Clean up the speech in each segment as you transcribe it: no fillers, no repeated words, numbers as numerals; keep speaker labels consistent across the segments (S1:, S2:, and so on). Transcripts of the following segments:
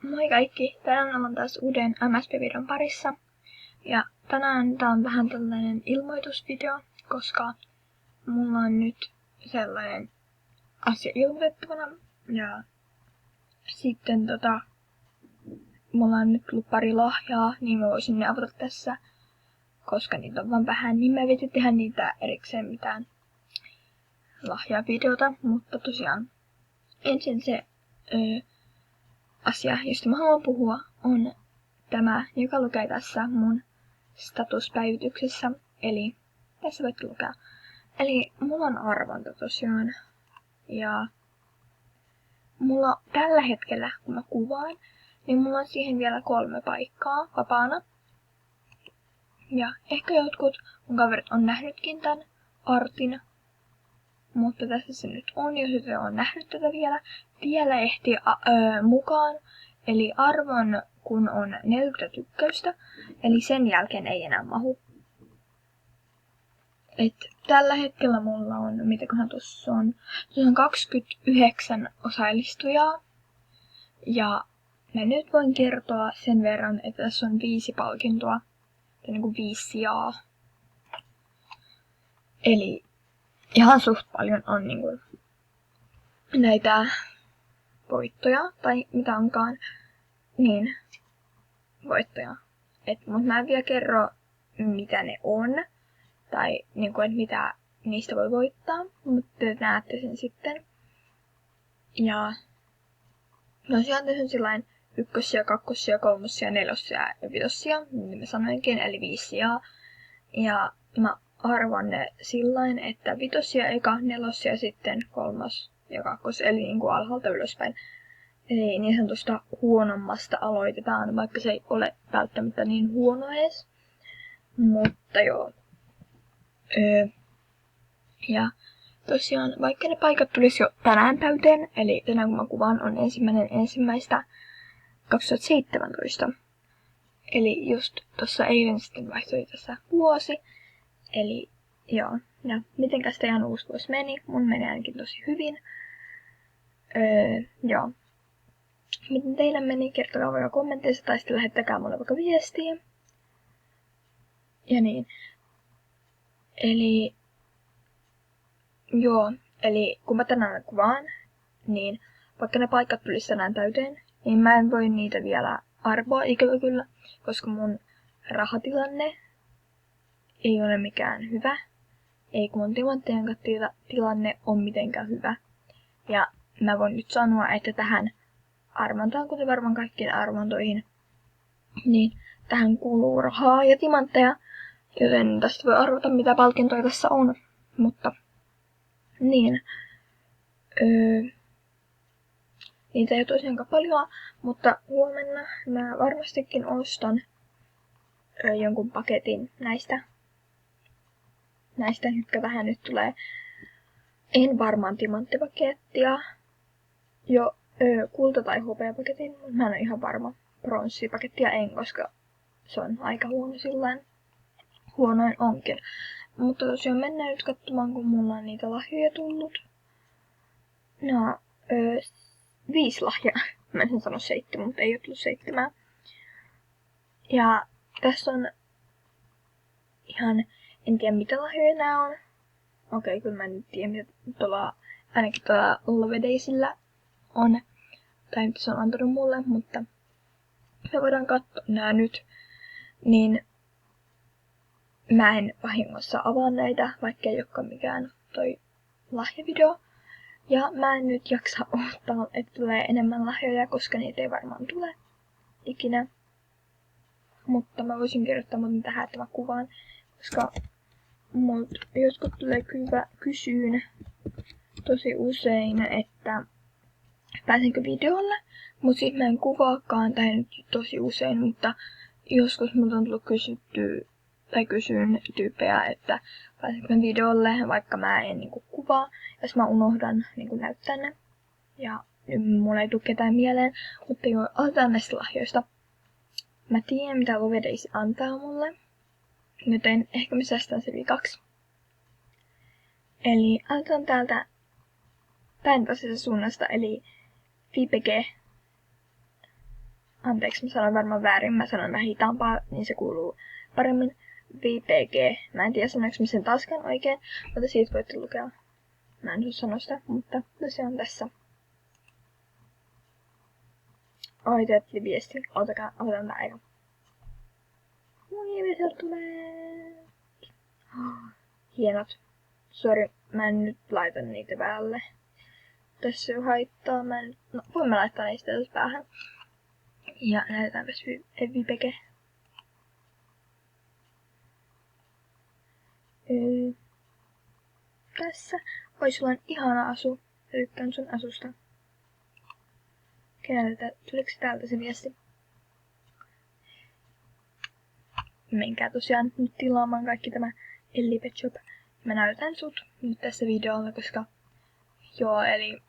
S1: Moi kaikki! Tänään ollaan taas uuden MSP-videon parissa. Ja tänään tää on vähän tällainen ilmoitusvideo, koska mulla on nyt sellainen asia ilmoitettavana. Ja sitten mulla on nyt tullut pari lahjaa, niin mä voisin ne avata tässä. Koska niitä on vaan vähän, niin mä en tehdä niitä erikseen mitään lahjavideota. Mutta tosiaan ensin se asia, josta mä haluan puhua, on tämä, joka lukee tässä mun statuspäivityksessä. Eli tässä voitte lukea. Eli mulla on arvonta tosiaan. Ja mulla tällä hetkellä, kun mä kuvaan, niin mulla on siihen vielä 3 paikkaa vapaana. Ja ehkä jotkut mun kaverit on nähnytkin tän artin. Mutta tässä se nyt on, jos et ole nähnyt tätä vielä ehtii mukaan. Eli arvon kun on 40 tykkäystä, eli sen jälkeen ei enää mahu. Et tällä hetkellä mulla on, mitäköhän tuossa on 29 osallistujaa. Ja mä nyt voin kertoa sen verran, että tässä on 5 palkintoa, tai niinku 5 sijaa. Eli ihan suht paljon on niinku näitä voittoja, tai mitä onkaan, niin voittoja. Mut mä en vielä kerro, mitä ne on, tai niinku, että mitä niistä voi voittaa, mutta te näette sen sitten. Ja tosiaan tässä on sillain 1, 2, 3, 4 ja 5, niin mä sanoinkin, eli 5 sijaa. Ja mä arvon ne sillain, että 5 eka, 4 ja sitten 3 ja 2, eli niinku alhaalta ylöspäin. Eli niin sanotusta huonommasta aloitetaan, vaikka se ei ole välttämättä niin huono edes. Mutta joo. Ja tosiaan, vaikka ne paikat tulisi jo tänään täyteen, eli tänään kun mä kuvaan on 1.1.2017. Eli just tossa eilen sitten vaihtui tässä vuosi. Eli joo, ja mitenkäs teidän uusi vuosi meni? Mun meni ainakin tosi hyvin. Joo. Miten teille meni? Kertokaa vaikka kommenteissa tai sitten lähettäkää mulle vaikka viestiä. Ja niin. Eli joo, eli kun mä tänään kuvaan, niin vaikka ne paikat tulisi tänään täyteen, niin mä en voi niitä vielä arvoa ikävä kyllä, koska mun rahatilanne ei ole mikään hyvä. Ei kun mun timanttien tilanne on mitenkään hyvä. Ja mä voin nyt sanoa, että tähän arvontaan, kuten varmaan kaikkiin arvontoihin, niin tähän kuuluu rahaa ja timantteja, joten tästä voi arvata mitä palkintoja tässä on. Mutta niin. Niitä ei tosiaankaan paljon, mutta huomenna mä varmastikin ostan jonkun paketin näistä, jotka tähän nyt tulee. En varmaan timanttipakettia, jo kulta- tai hopeapaketin, mutta mä en ole ihan varma. Pronssipakettia en, koska se on aika huono sillain. Huonoin onkin. Mutta tosiaan mennään nyt katsomaan, kun mulla on niitä lahjoja tullut. No, 5 lahjaa. Mä en sano 7, mutta ei ole tullut 7. Ja tässä on ihan, en tiedä mitä lahjoja nää on. Okei, kyllä mä en tiedä mitä ainakin tuolla Lovedaysillä on. Tai mitä se on antanut mulle, mutta me voidaan katsoa nää nyt. Niin mä en vahingossa avaa näitä, vaikka ei olekaan mikään toi lahjavideo. Ja mä en nyt jaksa odottaa, että tulee enemmän lahjoja, koska niitä ei varmaan tule ikinä. Mutta mä voisin kirjoittaa muuten tähän, että mä kuvaan, koska mut jotkut tulee kysyyn tosi usein, että pääsenkö videolle. Mut sit mä en kuvaakaan, tai nyt tosi usein, mutta joskus multa on tullut kysyn tyyppejä, että pääsenkö mä videolle, vaikka mä en niinku kuvaa, jos mä unohdan niinku näyttää ne. Ja nyt mulla ei tule ketään mieleen, mutta joo, aloitetaan näistä lahjoista. Mä tiedän mitä Lovedays antaa mulle, joten ehkä mä säästän se viikaksi. Eli aloitetaan täältä päinvastaisesta suunnasta, eli Vibeke anteeksi, mä sanon varmaan väärin, mä sanon vähän hitaampaa, niin se kuuluu paremmin. VPG. Mä en tiedä sanoinko mä sen taaskaan oikein, mutta siitä voitte lukea. Mä en sano sitä, mutta tosiaan tässä. Oi, teille viesti. Otetaan tää aika. Moi, mitä tulee? Hienot. Sori, mä en nyt laita niitä päälle. Tässä ei haittaa. Voimme laittaa niistä tässä päähän. Ja näytetäänpäs VPG. Tässä. Oi, sulla on ihana asu. Tykkään sun asusta. Tuliko se täältä se viesti? Menkää tosiaan nyt tilaamaan kaikki tämä Ellie Pet Shop. Mä näytän sut nyt tässä videolla, koska joo, eli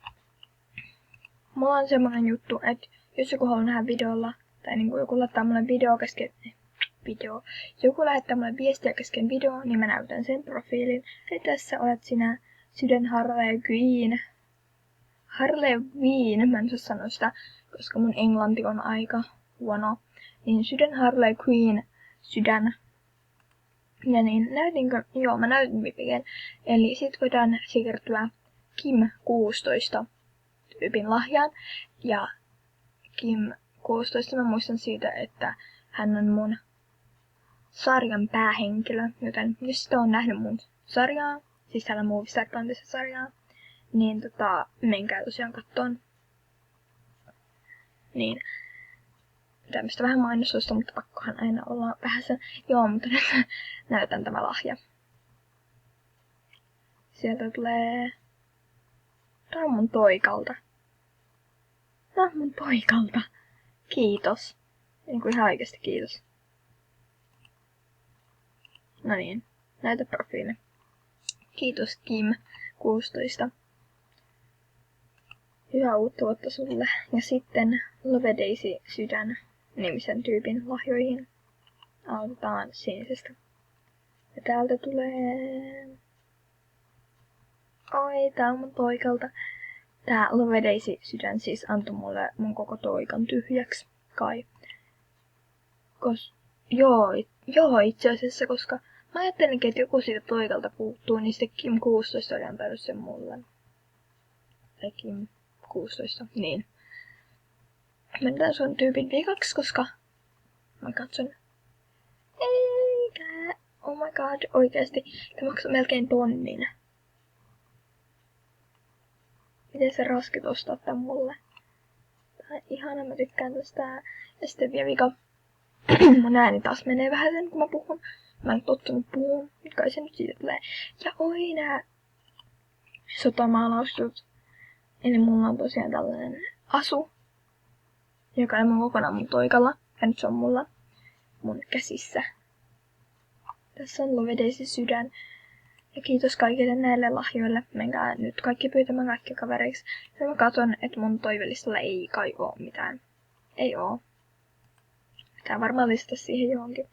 S1: mulla on semmonen juttu, että jos joku haluaa nähdä videolla, tai niinku joku laittaa mulle joku lähettää mulle viestiä kesken video, niin mä näytän sen profiilin. Eli tässä olet sinä Sydän Harley Quinn. Mä en saa sanoa sitä, koska mun englanti on aika huono. Niin Sydän Harley Quinn, sydän. Ja niin, näytinkö? Joo, mä näytin VPGn. Eli sit voidaan siirtyä Kim 16 tyypin lahjaan. Ja Kim 16 mä muistan siitä, että hän on mun sarjan päähenkilö. Joten jos sitä on nähnyt mun sarjaa, siis täällä Movistar Plantissa sarjaa, niin menkää tosiaan kattoon. Niin. Tämmöstä vähän mainostusta, mutta pakkohan aina olla vähän sen. Joo, mutta nyt näytän tämä lahja. Sieltä tulee... Tää on mun toikalta. Tää on mun toikalta. Kiitos. Niinku ihan oikeesti kiitos. No niin, näytä profiili. Kiitos Kim 16. Hyvää uutta vuotta sulle. Ja sitten Love Daisy Sydän nimisen tyypin lahjoihin. Aloitetaan sinisestä. Ja täältä tulee... Oi, tää on mun toikalta. Tää Love Daisy Sydän siis antoi mulle mun koko toikan tyhjäksi. Kai. Joo, itse asiassa, koska mä ajattelinkin, että joku siitä toikalta puuttuu, niin sitten Kim 16 oli antanut sen mulle. Eli Kim 16, niin. Mennään sun tyypin viikaksi, koska mä katson. Eikä. Oh my god, oikeesti. Tämä maksoi melkein 1 000. Miten se raskit ostaa tän mulle? Tää on ihana, mä tykkään tästä. Ja sitten vielä vika. Mun ääni taas menee vähän sen, kun mä puhun. Mä en tottunut puhun. Kai se nyt siitä tulee. Ja oi nää sotamaalaustut. Eli mulla on tosiaan tällainen asu, joka on kokonaan mun toikalla. Ja nyt se on mulla mun käsissä. Tässä on Love Daisy Sydän. Ja kiitos kaikille näille lahjoille. Menkää nyt kaikki pyytämään kaikki kavereiksi. Ja mä katson, että mun toivelistalla ei kai oo mitään. Ei oo. Pitää varmaan listata siihen johonkin.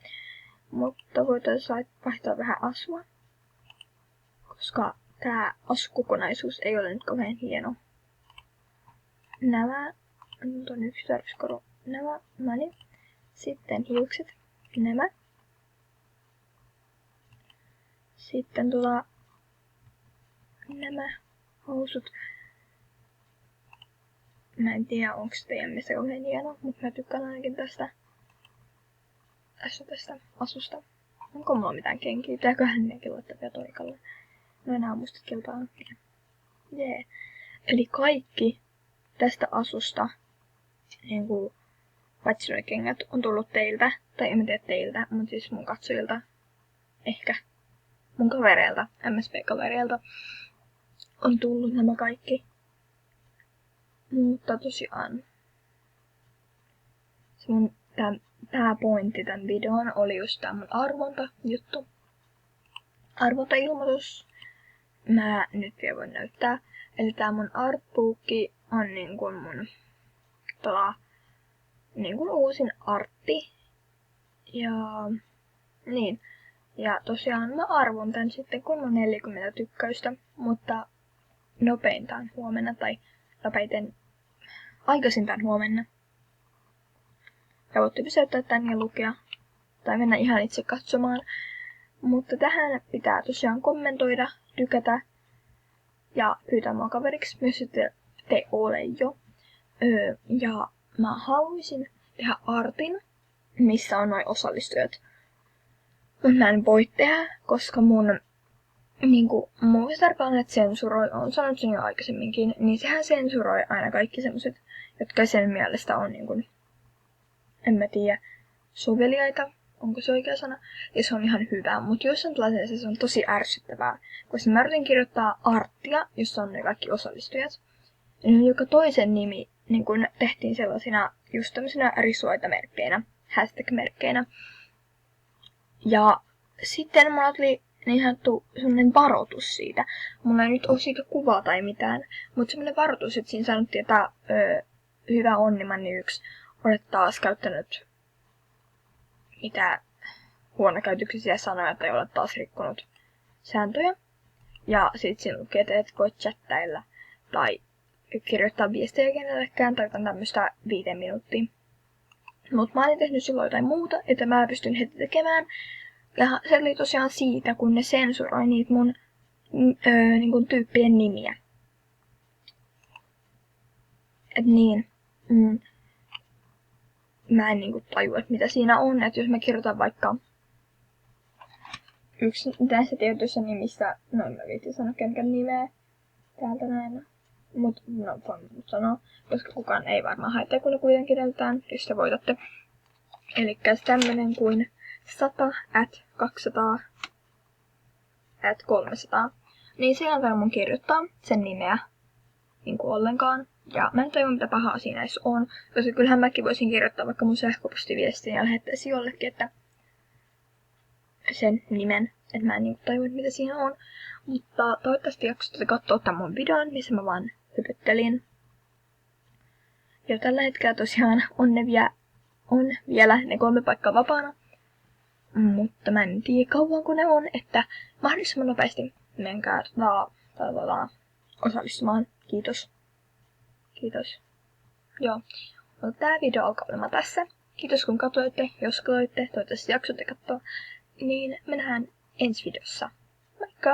S1: Mutta voitaisiin vaihtaa vähän asua. Koska tää asukokonaisuus ei ole nyt kauhean hieno. Nämä, nyt on yksi tarviskoru. Nämä, noni. Sitten hiukset. Nämä. Sitten nämä housut. Mä en tiedä, onko teidän mielestä kauhean hieno, mutta mä tykkään ainakin tästä asusta. Onko mulla mitään kenkiä? Pitääköhän nekin laittaa vielä toikalle? No enää mustat kilpaa. Jee. Eli kaikki tästä asusta, niinku, paitsi nuo kengät, on tullut teiltä. Tai en tiedä teiltä, mutta siis mun katsojilta. Ehkä. Mun kavereilta, MSP-kavereilta, on tullut nämä kaikki. Mutta tosiaan, se mun pääpointti tämän videon oli just tää mun arvontajuttu. Arvontailmoitus. Mä nyt vielä voin näyttää. Eli tää mun artbookki on niinku mun niinku uusin artti. Ja niin. Ja tosiaan mä arvon tän sitten, kun on 40 tykkäystä, mutta nopeintaan huomenna tai aikaisintaan huomenna. Ja voitte pysäyttää tän ja lukea. Tai mennä ihan itse katsomaan. Mutta tähän pitää tosiaan kommentoida, tykätä ja pyytää mua kaveriksi, myös te ole jo. Ja mä haluaisin tehdä artin, missä on noin osallistujat. Mutta mä en voi tehdä, koska mun Movistar-planet sensuroi, on sanonut sen jo aikaisemminkin, niin sehän sensuroi aina kaikki semmoset, jotka sen mielestä on en mä tiedä, soveliaita, onko se oikea sana, ja se on ihan hyvä, mutta jos on tällaisessa, se on tosi ärsyttävää, koska mä yritin kirjoittaa arttia, jossa on ne kaikki osallistujat, niin joka toisen nimi niin kun tehtiin sellaisina just tämmöisinä risuaita merkkeinä, hashtag-merkkeinä, ja sitten mulla tuli niin sanottu semmonen varoitus siitä. Mulla ei nyt ole siitä kuvaa tai mitään, mutta semmonen varoitus, että siinä sanottiin, että hyvä Onnimanni 1, olet taas käyttänyt mitä huonokäytöksisiä sanoja tai olet taas rikkonut sääntöjä. Ja sit siinä lukee, että et voi chattailla tai kirjoittaa viestejä kenellekään tai jotain tämmöstä 5 minuuttia. Mut mä olin tehnyt silloin jotain muuta, että mä pystyn heti tekemään. Ja se oli tosiaan siitä, kun ne sensuroi niitä mun niin tyyppien nimiä. Et niin. Mä en tajua, että mitä siinä on. Että jos mä kirjoitan vaikka yksi näissä tietyissä nimissä, no en mä viitsi sanoa kenkään nimeä täältä näin. Mut no voin sanoa, koska kukaan ei varmaan haittaa, kun ne kuitenkin kirjoitetaan, jos te voitatte. Elikkäs tämmönen kuin 100 @200 @300. Niin se ei mun kirjoittaa sen nimeä ollenkaan. Ja mä en tajua mitä pahaa siinä edes on, koska kyllähän mäkin voisin kirjoittaa vaikka mun sähköpostiviestiin ja lähettäisi jollekin, että sen nimen, että mä en tajua mitä siinä on. Mutta toivottavasti jaksoitte katsoa tämän mun videon, missä mä vaan hypyttelin. Ja tällä hetkellä tosiaan on vielä ne 3 paikkaa vapaana. Mutta mä en tiedä kauan kun ne on, että mahdollisimman nopeasti menkää osallistumaan. Kiitos. Kiitos. Joo. Mutta tää video alkaa olemaan tässä. Kiitos kun katsoitte. Jos katsoitte, toivottavasti jaksoitte katsoa. Niin me nähdään ensi videossa. Moikka!